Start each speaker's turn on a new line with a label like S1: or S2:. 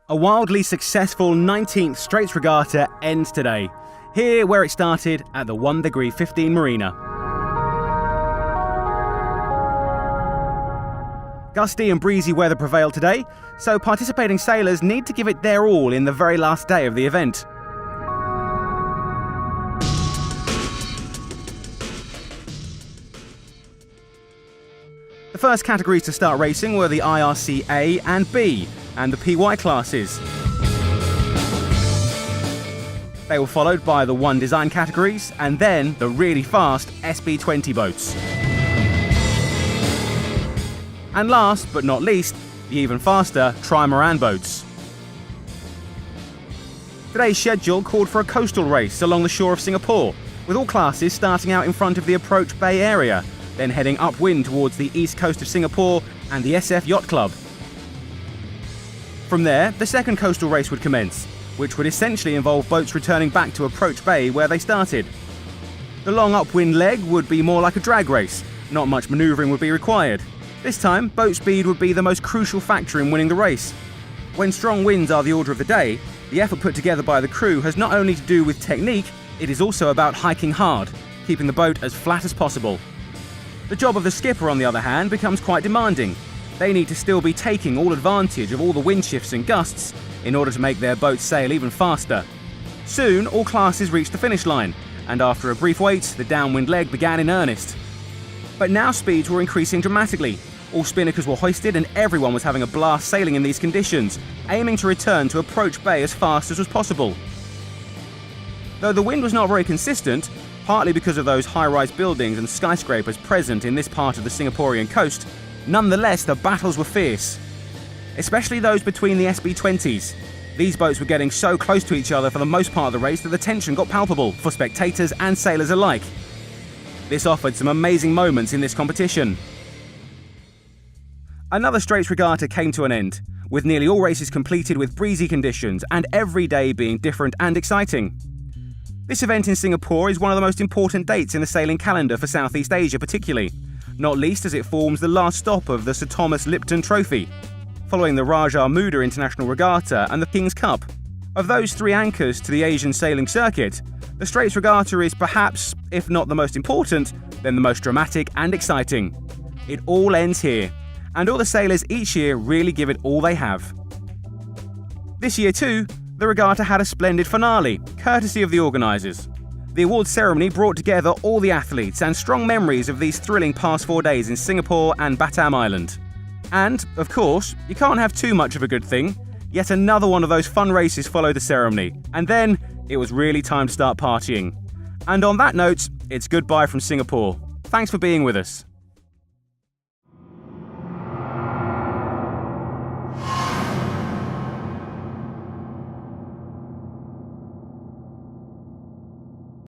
S1: A wildly successful 19th Straits Regatta ends today, here where it started at the 1°15 marina. Gusty and breezy weather prevailed today, so participating sailors need to give it their all in the very last day of the event. The first categories to start racing were the IRC A and B, and the PY classes. They were followed by the 1 design categories, and then the really fast SB20 boats. And last but not least, the even faster trimaran boats. Today's schedule called for a coastal race along the shore of Singapore, with all classes starting out in front of the Approach Bay area, then heading upwind towards the east coast of Singapore and the SF Yacht Club. From there, the second coastal race would commence, which would essentially involve boats returning back to Approach Bay where they started. The long upwind leg would be more like a drag race, not much manoeuvring would be required. This time, boat speed would be the most crucial factor in winning the race. When strong winds are the order of the day, the effort put together by the crew has not only to do with technique, it is also about hiking hard, keeping the boat as flat as possible. The job of the skipper, on the other hand, becomes quite demanding. They need to still be taking all advantage of all the wind shifts and gusts in order to make their boats sail even faster. Soon, all classes reached the finish line, and after a brief wait, the downwind leg began in earnest. But now speeds were increasing dramatically. All spinnakers were hoisted and everyone was having a blast sailing in these conditions, aiming to return to Approach Bay as fast as was possible. Though the wind was not very consistent, partly because of those high-rise buildings and skyscrapers present in this part of the Singaporean coast, nonetheless the battles were fierce. Especially those between the SB20s. These boats were getting so close to each other for the most part of the race that the tension got palpable for spectators and sailors alike. This offered some amazing moments in this competition. Another Straits Regatta came to an end, with nearly all races completed with breezy conditions and every day being different and exciting. This event in Singapore is one of the most important dates in the sailing calendar for Southeast Asia particularly, not least as it forms the last stop of the Sir Thomas Lipton Trophy, following the Raja Muda International Regatta and the King's Cup. Of those 3 anchors to the Asian sailing circuit, the Straits Regatta is perhaps, if not the most important, then the most dramatic and exciting. It all ends here, and all the sailors each year really give it all they have. This year too, the regatta had a splendid finale, courtesy of the organisers. The awards ceremony brought together all the athletes and strong memories of these thrilling past 4 days in Singapore and Batam Island. And, of course, you can't have too much of a good thing. Yet another one of those fun races followed the ceremony, and then it was really time to start partying. And on that note, it's goodbye from Singapore. Thanks for being with us.